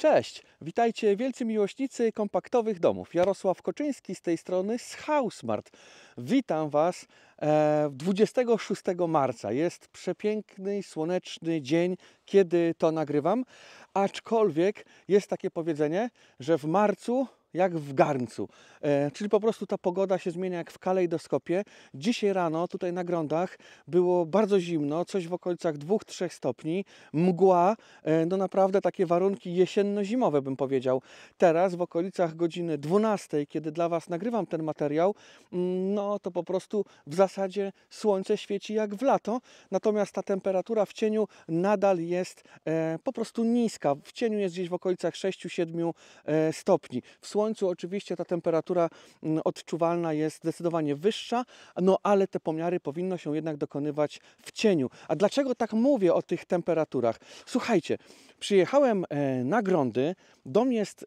Cześć, witajcie wielcy miłośnicy kompaktowych domów. Jarosław Koczyński z tej strony z Housemart. Witam Was 26 marca. Jest przepiękny, słoneczny dzień, kiedy to nagrywam. Aczkolwiek jest takie powiedzenie, że w marcu jak w garncu, czyli po prostu ta pogoda się zmienia jak w kalejdoskopie. Dzisiaj rano tutaj na Grądach było bardzo zimno, coś w okolicach 2-3 stopni, mgła, no naprawdę takie warunki jesienno-zimowe bym powiedział. Teraz w okolicach godziny 12, kiedy dla Was nagrywam ten materiał, no to po prostu w zasadzie słońce świeci jak w lato, natomiast ta temperatura w cieniu nadal jest po prostu niska. W cieniu jest gdzieś w okolicach 6-7 stopni. W słońcu oczywiście ta temperatura odczuwalna jest zdecydowanie wyższa, no ale te pomiary powinno się jednak dokonywać w cieniu. A dlaczego tak mówię o tych temperaturach? Słuchajcie, przyjechałem na Grądy, dom jest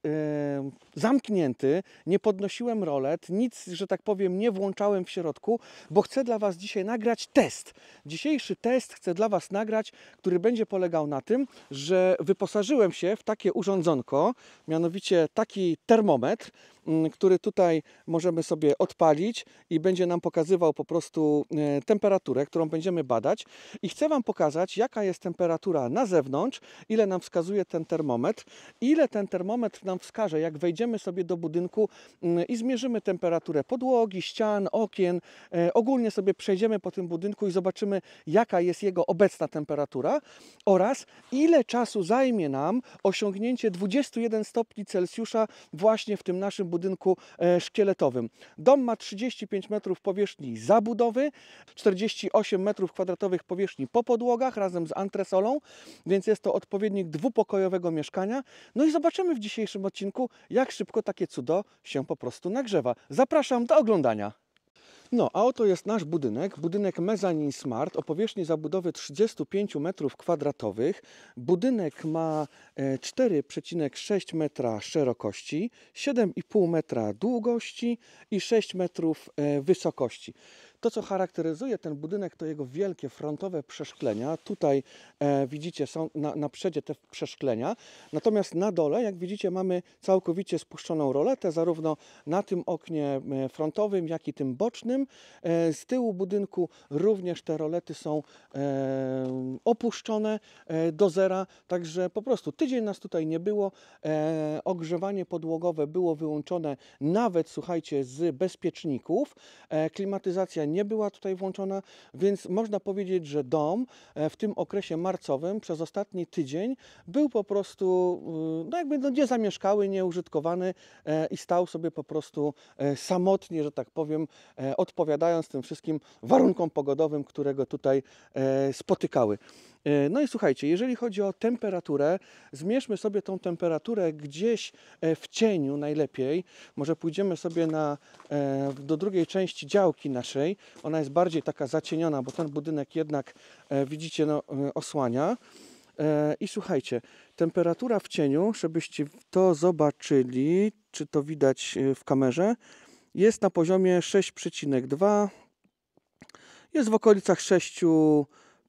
zamknięty, nie podnosiłem rolet, nic, że tak powiem, nie włączałem w środku, bo chcę dla Was dzisiaj nagrać test. Dzisiejszy test chcę dla Was nagrać, który będzie polegał na tym, że wyposażyłem się w takie urządzonko, mianowicie taki termometr, który tutaj możemy sobie odpalić i będzie nam pokazywał po prostu temperaturę, którą będziemy badać. I chcę Wam pokazać, jaka jest temperatura na zewnątrz, ile nam wskazuje ten termometr, ile ten termometr nam wskaże, jak wejdziemy sobie do budynku i zmierzymy temperaturę podłogi, ścian, okien. Ogólnie sobie przejdziemy po tym budynku i zobaczymy, jaka jest jego obecna temperatura oraz ile czasu zajmie nam osiągnięcie 21 stopni Celsjusza właśnie w tym naszym budynku szkieletowym. Dom ma 35 metrów powierzchni zabudowy, 48 metrów kwadratowych powierzchni po podłogach razem z antresolą, więc jest to odpowiednik dwupokojowego mieszkania. No i zobaczymy w dzisiejszym odcinku, jak szybko takie cudo się po prostu nagrzewa. Zapraszam do oglądania. No, a oto jest nasz budynek Mezzanine Smart o powierzchni zabudowy 35 m². Budynek ma 4,6 metra szerokości, 7,5 metra długości i 6 metrów wysokości. To, co charakteryzuje ten budynek, to jego wielkie frontowe przeszklenia. Tutaj widzicie, są na przedzie te przeszklenia. Natomiast na dole, jak widzicie, mamy całkowicie spuszczoną roletę, zarówno na tym oknie frontowym, jak i tym bocznym. Z tyłu budynku również te rolety są opuszczone do zera, także po prostu tydzień nas tutaj nie było. Ogrzewanie podłogowe było wyłączone nawet, słuchajcie, z bezpieczników. Klimatyzacja nie była tutaj włączona, więc można powiedzieć, że dom w tym okresie marcowym przez ostatni tydzień był po prostu no jakby niezamieszkały, nieużytkowany i stał sobie po prostu samotnie, że tak powiem, odpowiadając tym wszystkim warunkom pogodowym, które go tutaj spotykały. No i słuchajcie, jeżeli chodzi o temperaturę, zmierzmy sobie tą temperaturę gdzieś w cieniu najlepiej. Może pójdziemy sobie do drugiej części działki naszej. Ona jest bardziej taka zacieniona, bo ten budynek jednak, widzicie, no, osłania. I słuchajcie, temperatura w cieniu, żebyście to zobaczyli, czy to widać w kamerze, jest na poziomie 6,2. Jest w okolicach 6,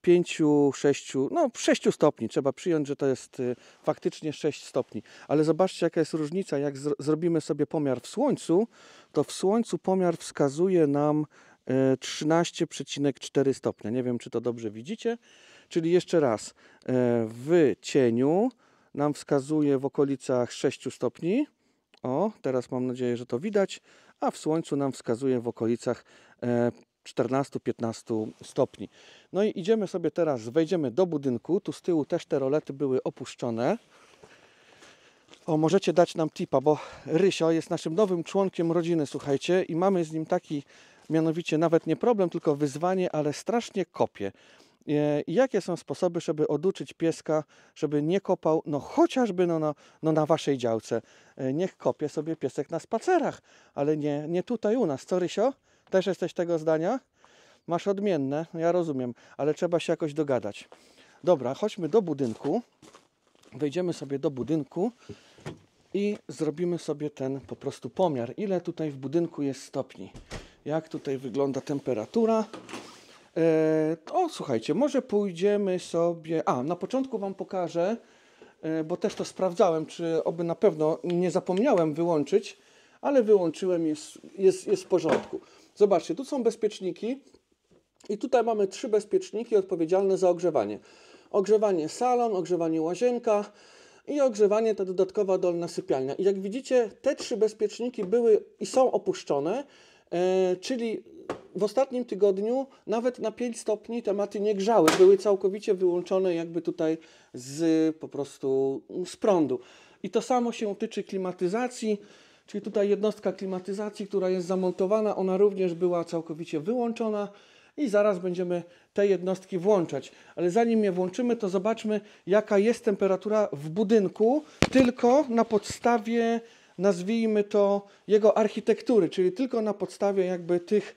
5, 6, no 6 stopni. Trzeba przyjąć, że to jest faktycznie 6 stopni. Ale zobaczcie, jaka jest różnica. Jak zrobimy sobie pomiar w słońcu, to w słońcu pomiar wskazuje nam 13,4 stopnia. Nie wiem, czy to dobrze widzicie. Czyli jeszcze raz, w cieniu nam wskazuje w okolicach 6 stopni. O, teraz mam nadzieję, że to widać. A w słońcu nam wskazuje w okolicach 14-15 stopni. No i idziemy sobie teraz, wejdziemy do budynku. Tu z tyłu też te rolety były opuszczone. O, możecie dać nam tipa, bo Rysio jest naszym nowym członkiem rodziny, słuchajcie, i mamy z nim taki, mianowicie nawet nie problem, tylko wyzwanie, ale strasznie kopie. I jakie są sposoby, żeby oduczyć pieska, żeby nie kopał, no chociażby na waszej działce. Niech kopie sobie piesek na spacerach, ale nie tutaj u nas. Co, Rysio? Też jesteś tego zdania? Masz odmienne, ja rozumiem, ale trzeba się jakoś dogadać. Dobra, chodźmy do budynku. Wejdziemy sobie do budynku i zrobimy sobie ten po prostu pomiar. Ile tutaj w budynku jest stopni? Jak tutaj wygląda temperatura? Słuchajcie, może pójdziemy sobie... na początku Wam pokażę, bo też to sprawdzałem, czy oby na pewno nie zapomniałem wyłączyć, ale wyłączyłem, jest w porządku. Zobaczcie, tu są bezpieczniki i tutaj mamy 3 bezpieczniki odpowiedzialne za ogrzewanie. Ogrzewanie salon, ogrzewanie łazienka i ogrzewanie ta dodatkowa dolna sypialnia. I jak widzicie, te 3 bezpieczniki były i są opuszczone, czyli w ostatnim tygodniu nawet na 5 stopni te maty nie grzały, były całkowicie wyłączone jakby tutaj po prostu z prądu. I to samo się tyczy klimatyzacji, czyli tutaj jednostka klimatyzacji, która jest zamontowana, ona również była całkowicie wyłączona i zaraz będziemy te jednostki włączać. Ale zanim je włączymy, to zobaczmy, jaka jest temperatura w budynku, tylko na podstawie, nazwijmy to, jego architektury, czyli tylko na podstawie jakby tych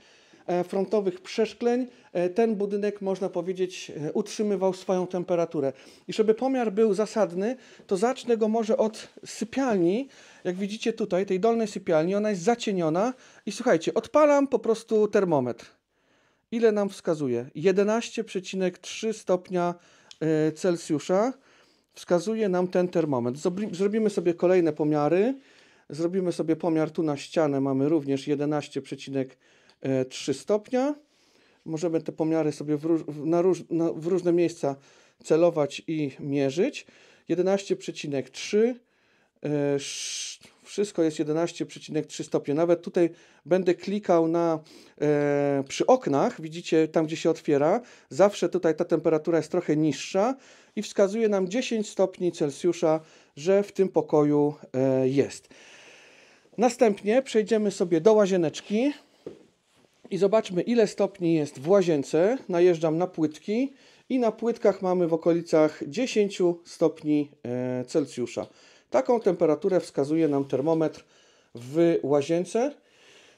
frontowych przeszkleń ten budynek, można powiedzieć, utrzymywał swoją temperaturę. I żeby pomiar był zasadny, to zacznę go może od sypialni. Jak widzicie tutaj, tej dolnej sypialni, ona jest zacieniona i słuchajcie, odpalam po prostu termometr. Ile nam wskazuje? 11,3 stopnia Celsjusza wskazuje nam ten termometr. Zrobimy sobie kolejne pomiary. Zrobimy sobie pomiar tu na ścianę, mamy również 11,3 stopnia. Możemy te pomiary sobie w różne miejsca celować i mierzyć. 11,3. Wszystko jest 11,3 stopnie. Nawet tutaj będę klikał przy oknach, widzicie tam gdzie się otwiera, zawsze tutaj ta temperatura jest trochę niższa i wskazuje nam 10 stopni Celsjusza, że w tym pokoju jest. Następnie przejdziemy sobie do łazieneczki i zobaczmy, ile stopni jest w łazience. Najeżdżam na płytki i na płytkach mamy w okolicach 10 stopni Celsjusza. Taką temperaturę wskazuje nam termometr w łazience.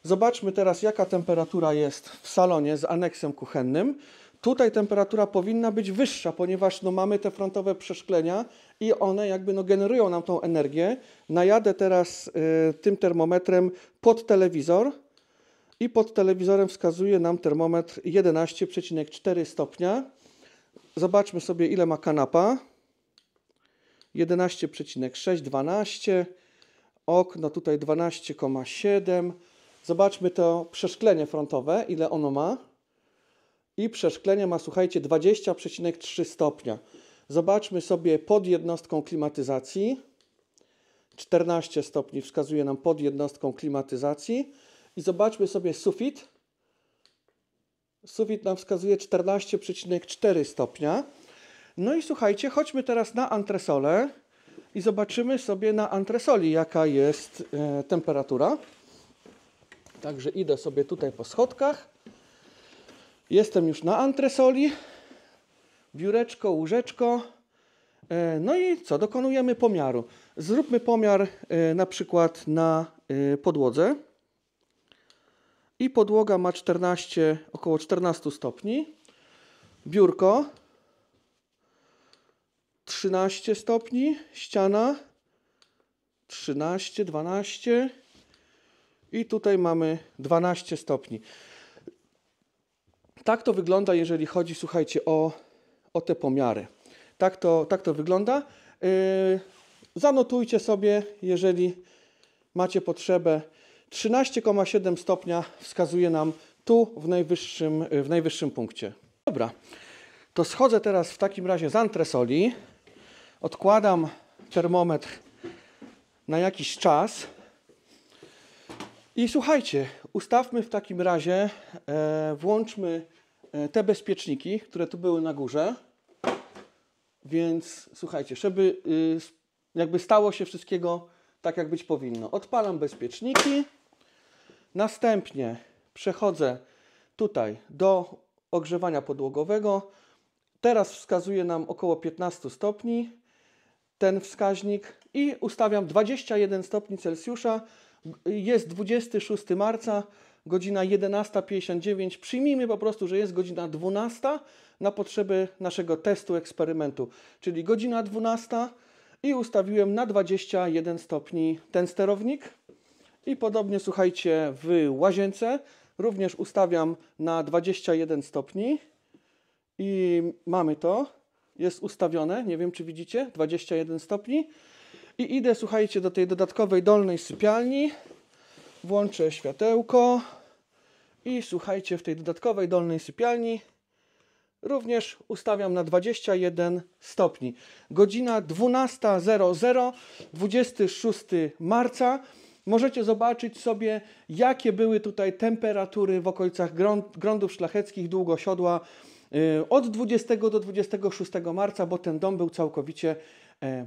Zobaczmy teraz, jaka temperatura jest w salonie z aneksem kuchennym. Tutaj temperatura powinna być wyższa, ponieważ mamy te frontowe przeszklenia i one jakby generują nam tą energię. Najadę teraz tym termometrem pod telewizor i pod telewizorem wskazuje nam termometr 11,4 stopnia. Zobaczmy sobie, ile ma kanapa. 11,6, 12, okno tutaj 12,7. Zobaczmy to przeszklenie frontowe, ile ono ma. I przeszklenie ma, słuchajcie, 20,3 stopnia. Zobaczmy sobie pod jednostką klimatyzacji. 14 stopni wskazuje nam pod jednostką klimatyzacji. I zobaczmy sobie sufit. Sufit nam wskazuje 14,4 stopnia. No i słuchajcie, chodźmy teraz na antresolę i zobaczymy sobie na antresoli, jaka jest temperatura. Także idę sobie tutaj po schodkach. Jestem już na antresoli. Biureczko, łóżeczko. No i co? Dokonujemy pomiaru. Zróbmy pomiar na przykład na podłodze. I podłoga ma około 14 stopni. Biurko 13 stopni, ściana 13, 12 i tutaj mamy 12 stopni. Tak to wygląda, jeżeli chodzi, słuchajcie, o te pomiary. Tak to wygląda. Zanotujcie sobie, jeżeli macie potrzebę. 13,7 stopnia wskazuje nam tu w najwyższym punkcie. Dobra, to schodzę teraz w takim razie z antresoli. Odkładam termometr na jakiś czas i słuchajcie, ustawmy w takim razie, włączmy te bezpieczniki, które tu były na górze, więc słuchajcie, żeby jakby stało się wszystkiego tak, jak być powinno. Odpalam bezpieczniki, następnie przechodzę tutaj do ogrzewania podłogowego. Teraz wskazuje nam około 15 stopni ten wskaźnik i ustawiam 21 stopni Celsjusza. Jest 26 marca, godzina 11:59. Przyjmijmy po prostu, że jest godzina 12 na potrzeby naszego testu, eksperymentu. Czyli godzina 12 i ustawiłem na 21 stopni ten sterownik. I podobnie, słuchajcie, w łazience również ustawiam na 21 stopni. I mamy to. jest ustawione, nie wiem czy widzicie, 21 stopni. I idę, słuchajcie, do tej dodatkowej dolnej sypialni, włączę światełko i słuchajcie, w tej dodatkowej dolnej sypialni również ustawiam na 21 stopni. Godzina 12:00, 26 marca. Możecie zobaczyć sobie, jakie były tutaj temperatury w okolicach Grądów Szlacheckich Długosiodła od 20 do 26 marca, bo ten dom był całkowicie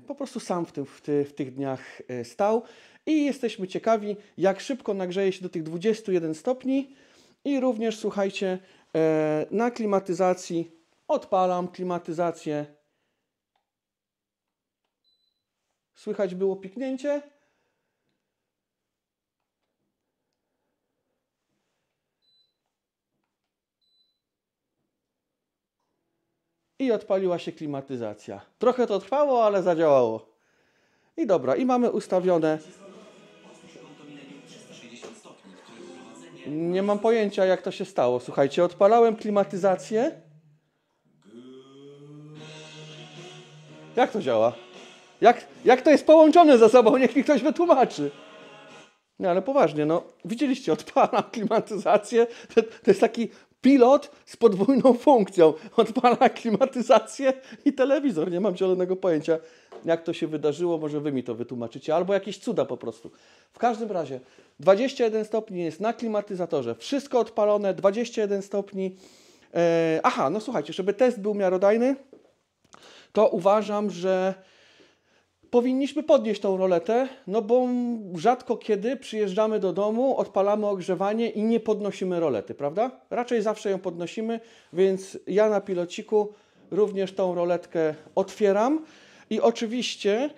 po prostu sam w tych dniach stał. I jesteśmy ciekawi, jak szybko nagrzeje się do tych 21 stopni. I również, słuchajcie, na klimatyzacji odpalam klimatyzację. Słychać było piknięcie. I odpaliła się klimatyzacja. Trochę to trwało, ale zadziałało. I dobra, i mamy ustawione. Nie mam pojęcia, jak to się stało. Słuchajcie, odpalałem klimatyzację. Jak to działa? Jak to jest połączone ze sobą? Niech mi ktoś wytłumaczy. Nie, ale poważnie, no widzieliście, odpalam klimatyzację. To jest taki pilot z podwójną funkcją. Odpala klimatyzację i telewizor. Nie mam zielonego pojęcia, jak to się wydarzyło. Może wy mi to wytłumaczycie. Albo jakieś cuda po prostu. W każdym razie 21 stopni jest na klimatyzatorze. Wszystko odpalone, 21 stopni. Aha, no słuchajcie, żeby test był miarodajny, to uważam, że powinniśmy podnieść tą roletę, no bo rzadko kiedy przyjeżdżamy do domu, odpalamy ogrzewanie i nie podnosimy rolety, prawda? Raczej zawsze ją podnosimy, więc ja na pilociku również tą roletkę otwieram i oczywiście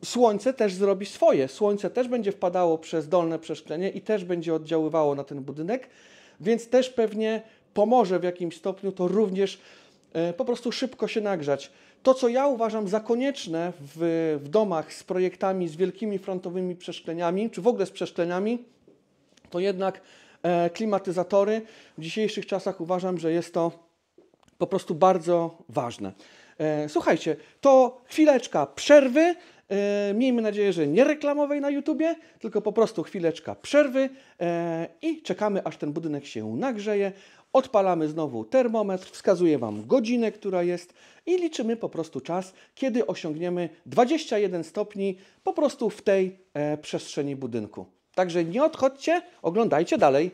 słońce też zrobi swoje. Słońce też będzie wpadało przez dolne przeszklenie i też będzie oddziaływało na ten budynek, więc też pewnie pomoże w jakimś stopniu to również po prostu szybko się nagrzać. To, co ja uważam za konieczne w domach z projektami z wielkimi frontowymi przeszkleniami, czy w ogóle z przeszkleniami, to jednak klimatyzatory. W dzisiejszych czasach uważam, że jest to po prostu bardzo ważne. Słuchajcie, to chwileczka przerwy. Miejmy nadzieję, że nie reklamowej na YouTubie, tylko po prostu chwileczka przerwy i czekamy, aż ten budynek się nagrzeje. Odpalamy znowu termometr, wskazuję Wam godzinę, która jest i liczymy po prostu czas, kiedy osiągniemy 21 stopni po prostu w tej przestrzeni budynku. Także nie odchodźcie, oglądajcie dalej.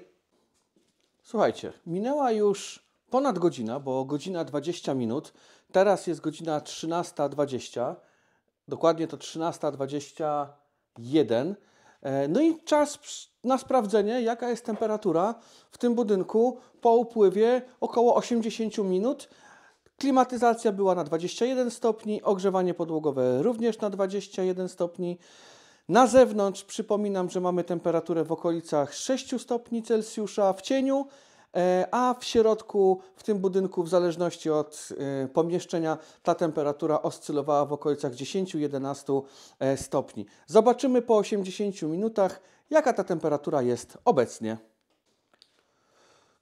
Słuchajcie, minęła już ponad godzina, bo godzina 20 minut. Teraz jest godzina 13:20. Dokładnie to 13:21. No i czas na sprawdzenie, jaka jest temperatura w tym budynku po upływie około 80 minut. Klimatyzacja była na 21 stopni, ogrzewanie podłogowe również na 21 stopni. Na zewnątrz przypominam, że mamy temperaturę w okolicach 6 stopni Celsjusza w cieniu, a w środku, w tym budynku, w zależności od pomieszczenia, ta temperatura oscylowała w okolicach 10-11 stopni. Zobaczymy po 80 minutach, jaka ta temperatura jest obecnie.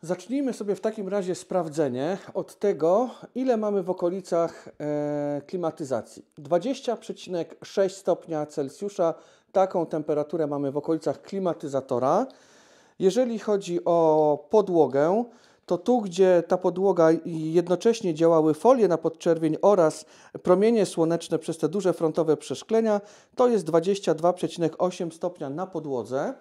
Zacznijmy sobie w takim razie sprawdzenie od tego, ile mamy w okolicach klimatyzacji. 20,6 stopnia Celsjusza, taką temperaturę mamy w okolicach klimatyzatora. Jeżeli chodzi o podłogę, to tu, gdzie ta podłoga jednocześnie działały folie na podczerwień oraz promienie słoneczne przez te duże frontowe przeszklenia, to jest 22,8 stopnia na podłodze.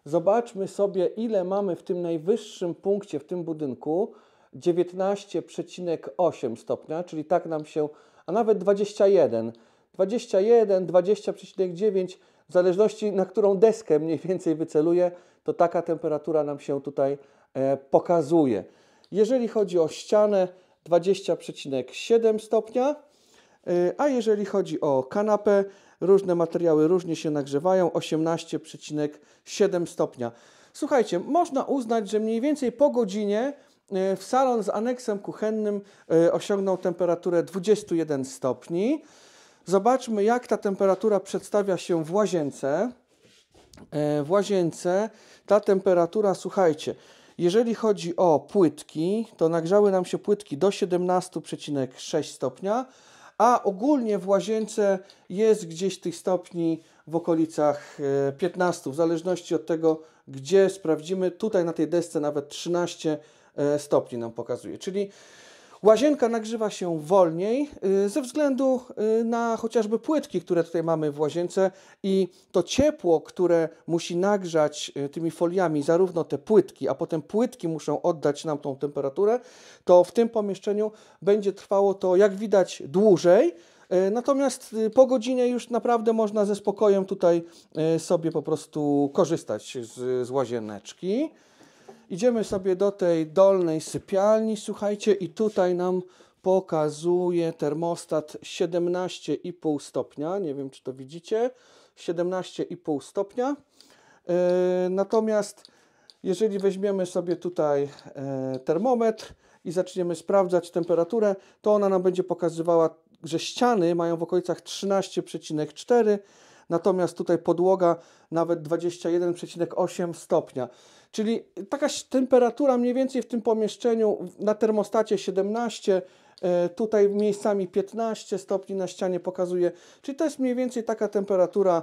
Zobaczmy sobie, ile mamy w tym najwyższym punkcie w tym budynku. 19,8 stopnia, czyli tak nam się, a nawet 21, 20,9, w zależności na którą deskę mniej więcej wyceluję, to taka temperatura nam się tutaj pokazuje. Jeżeli chodzi o ścianę, 20,7 stopnia, a jeżeli chodzi o kanapę, różne materiały różnie się nagrzewają, 18,7 stopnia. Słuchajcie, można uznać, że mniej więcej po godzinie w salon z aneksem kuchennym osiągnął temperaturę 21 stopni. Zobaczmy, jak ta temperatura przedstawia się w łazience. W łazience ta temperatura, słuchajcie, Jeżeli chodzi o płytki, to nagrzały nam się płytki do 17,6 stopnia, a ogólnie w łazience jest gdzieś tych stopni w okolicach 15, w zależności od tego, gdzie sprawdzimy. Tutaj na tej desce nawet 13 stopni nam pokazuje, czyli łazienka nagrzewa się wolniej ze względu na chociażby płytki, które tutaj mamy w łazience i to ciepło, które musi nagrzać tymi foliami zarówno te płytki, a potem płytki muszą oddać nam tą temperaturę, to w tym pomieszczeniu będzie trwało to, jak widać, dłużej. Natomiast po godzinie już naprawdę można ze spokojem tutaj sobie po prostu korzystać z łazieneczki. Idziemy sobie do tej dolnej sypialni, słuchajcie, i tutaj nam pokazuje termostat 17,5 stopnia. Nie wiem, czy to widzicie. 17,5 stopnia. Natomiast jeżeli weźmiemy sobie tutaj termometr i zaczniemy sprawdzać temperaturę, to ona nam będzie pokazywała, że ściany mają w okolicach 13,4, natomiast tutaj podłoga nawet 21,8 stopnia. Czyli taka temperatura mniej więcej w tym pomieszczeniu na termostacie 17, tutaj miejscami 15 stopni na ścianie pokazuje. Czyli to jest mniej więcej taka temperatura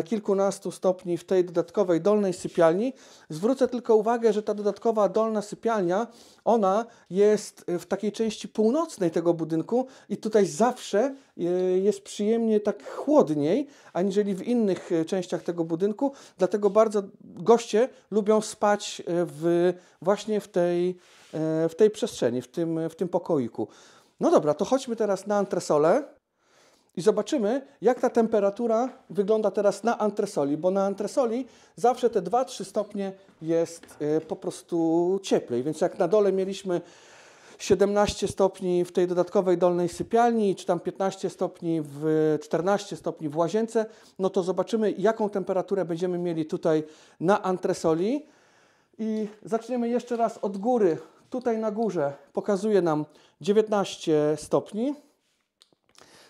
kilkunastu stopni w tej dodatkowej dolnej sypialni. Zwrócę tylko uwagę, że ta dodatkowa dolna sypialnia, ona jest w takiej części północnej tego budynku i tutaj zawsze jest przyjemnie tak chłodniej, aniżeli w innych częściach tego budynku. Dlatego bardzo goście lubią spać właśnie w tej przestrzeni, w tym pokoiku. No dobra, to chodźmy teraz na antresolę i zobaczymy, jak ta temperatura wygląda teraz na antresoli, bo na antresoli zawsze te 2-3 stopnie jest po prostu cieplej, więc jak na dole mieliśmy 17 stopni w tej dodatkowej dolnej sypialni, czy tam 15 stopni, 14 stopni w łazience, no to zobaczymy, jaką temperaturę będziemy mieli tutaj na antresoli. I zaczniemy jeszcze raz od góry. Tutaj na górze pokazuje nam 19 stopni.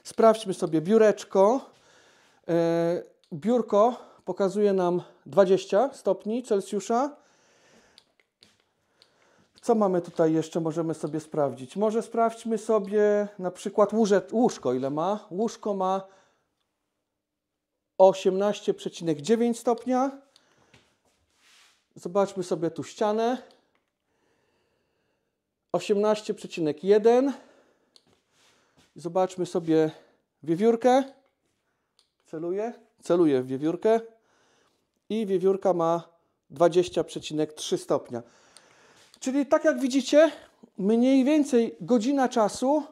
Sprawdźmy sobie biureczko. Biurko pokazuje nam 20 stopni Celsjusza. Co mamy tutaj jeszcze, możemy sobie sprawdzić? Może sprawdźmy sobie na przykład łóżko, ile ma. Łóżko ma 18,9 stopnia. Zobaczmy sobie tu ścianę. 18,1. Zobaczmy sobie wiewiórkę. Celuję w wiewiórkę. I wiewiórka ma 20,3 stopnia. Czyli tak jak widzicie, mniej więcej godzina czasu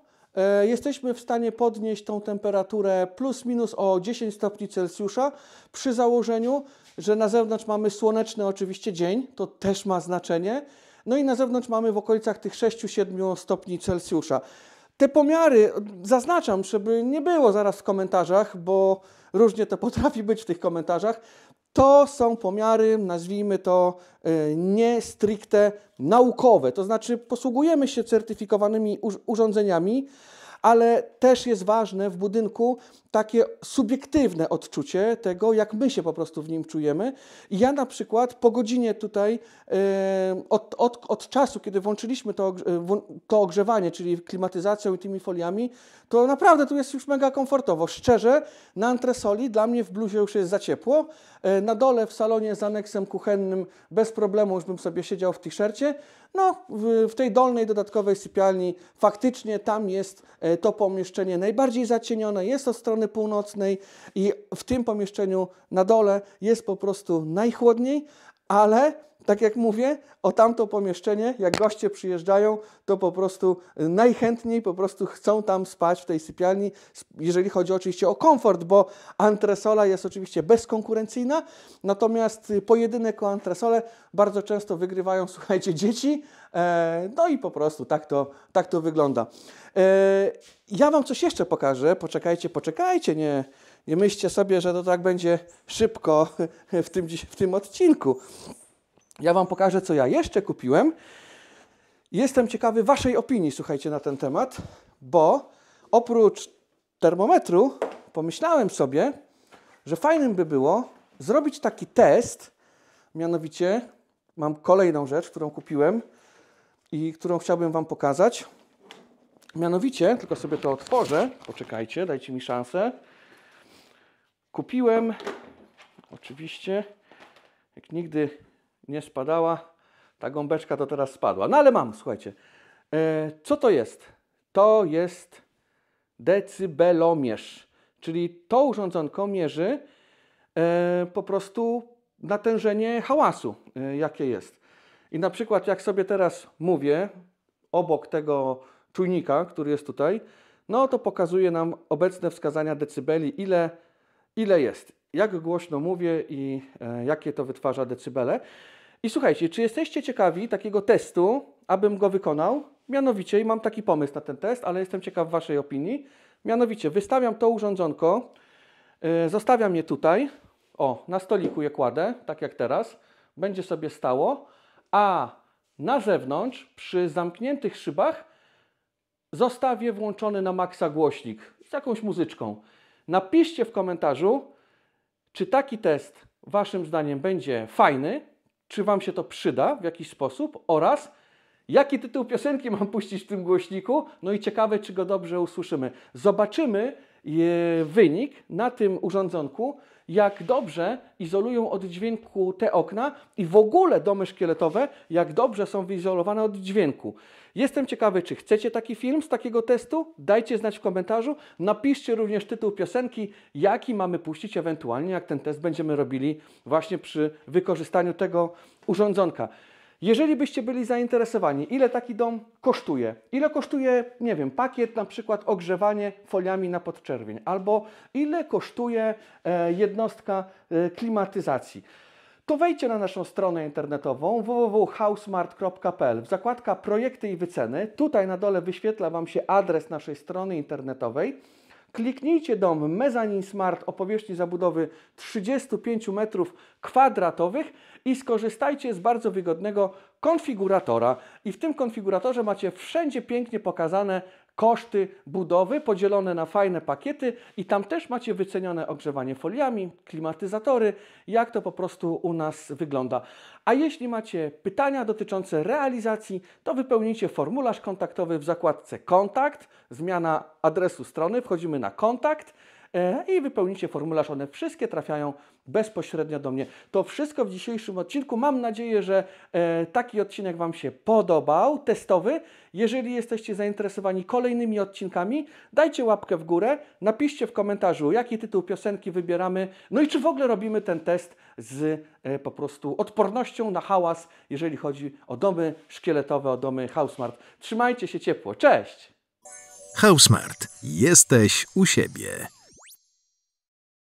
jesteśmy w stanie podnieść tą temperaturę plus minus o 10 stopni Celsjusza przy założeniu, że na zewnątrz mamy słoneczny oczywiście dzień, to też ma znaczenie. No i na zewnątrz mamy w okolicach tych 6-7 stopni Celsjusza. Te pomiary zaznaczam, żeby nie było zaraz w komentarzach, bo różnie to potrafi być w tych komentarzach. To są pomiary, nazwijmy to, nie stricte naukowe. To znaczy posługujemy się certyfikowanymi urządzeniami, ale też jest ważne w budynku takie subiektywne odczucie tego, jak my się po prostu w nim czujemy. I ja na przykład po godzinie tutaj, od czasu, kiedy włączyliśmy to ogrzewanie, czyli klimatyzacją i tymi foliami, to naprawdę tu jest już mega komfortowo. Szczerze, na antresoli dla mnie w bluzie już jest za ciepło. Na dole w salonie z aneksem kuchennym bez problemu już bym sobie siedział w t-shircie. No, w tej dolnej dodatkowej sypialni faktycznie tam jest to pomieszczenie najbardziej zacienione, jest od strony północnej i w tym pomieszczeniu na dole jest po prostu najchłodniej, ale tak jak mówię, o tamto pomieszczenie, jak goście przyjeżdżają, to po prostu najchętniej po prostu chcą tam spać w tej sypialni, jeżeli chodzi oczywiście o komfort, bo antresola jest oczywiście bezkonkurencyjna, natomiast pojedynek o antresolę bardzo często wygrywają, słuchajcie, dzieci, no i po prostu tak to wygląda. Ja Wam coś jeszcze pokażę, poczekajcie, nie myślcie sobie, że to tak będzie szybko w tym odcinku. Ja Wam pokażę, co ja jeszcze kupiłem. Jestem ciekawy Waszej opinii, słuchajcie, na ten temat, bo oprócz termometru pomyślałem sobie, że fajnym by było zrobić taki test, mianowicie mam kolejną rzecz, którą kupiłem i którą chciałbym Wam pokazać. Mianowicie, tylko sobie to otworzę, poczekajcie, dajcie mi szansę. Kupiłem, oczywiście, jak nigdy nie spadała, ta gąbeczka to teraz spadła. No ale mam, słuchajcie. Co to jest? To jest decybelomierz, czyli to urządzonko mierzy po prostu natężenie hałasu, jakie jest. I na przykład jak sobie teraz mówię obok tego czujnika, który jest tutaj, no to pokazuje nam obecne wskazania decybeli, ile jest, jak głośno mówię i jakie to wytwarza decybele. I słuchajcie, czy jesteście ciekawi takiego testu, abym go wykonał? Mianowicie, i mam taki pomysł na ten test, ale jestem ciekaw Waszej opinii. Mianowicie, wystawiam to urządzonko, zostawiam je tutaj, na stoliku je kładę, tak jak teraz, będzie sobie stało, a na zewnątrz, przy zamkniętych szybach, zostawię włączony na maksa głośnik z jakąś muzyczką. Napiszcie w komentarzu, czy taki test Waszym zdaniem będzie fajny, czy Wam się to przyda w jakiś sposób oraz jaki tytuł piosenki mam puścić w tym głośniku, no i ciekawe, czy go dobrze usłyszymy. Zobaczymy wynik na tym urządzonku, jak dobrze izolują od dźwięku te okna i w ogóle domy szkieletowe, jak dobrze są wyizolowane od dźwięku. Jestem ciekawy, czy chcecie taki film z takiego testu? Dajcie znać w komentarzu. Napiszcie również tytuł piosenki, jaki mamy puścić ewentualnie, jak ten test będziemy robili właśnie przy wykorzystaniu tego urządzonka. Jeżeli byście byli zainteresowani, ile taki dom kosztuje, ile kosztuje, nie wiem, pakiet na przykład ogrzewanie foliami na podczerwień, albo ile kosztuje jednostka klimatyzacji, to wejdźcie na naszą stronę internetową www.housesmart.pl w zakładka projekty i wyceny. Tutaj na dole wyświetla Wam się adres naszej strony internetowej. Kliknijcie dom Mezzanine Smart o powierzchni zabudowy 35 m2 i skorzystajcie z bardzo wygodnego konfiguratora. I w tym konfiguratorze macie wszędzie pięknie pokazane koszty budowy podzielone na fajne pakiety i tam też macie wycenione ogrzewanie foliami, klimatyzatory, jak to po prostu u nas wygląda. A jeśli macie pytania dotyczące realizacji, to wypełnijcie formularz kontaktowy w zakładce Kontakt, zmiana adresu strony, wchodzimy na Kontakt i wypełnicie formularz, one wszystkie trafiają bezpośrednio do mnie. To wszystko w dzisiejszym odcinku. Mam nadzieję, że taki odcinek Wam się podobał, testowy. Jeżeli jesteście zainteresowani kolejnymi odcinkami, dajcie łapkę w górę, napiszcie w komentarzu, jaki tytuł piosenki wybieramy, no i czy w ogóle robimy ten test z po prostu odpornością na hałas, jeżeli chodzi o domy szkieletowe, o domy HouseSmart. Trzymajcie się ciepło. Cześć! HouseSmart. Jesteś u siebie.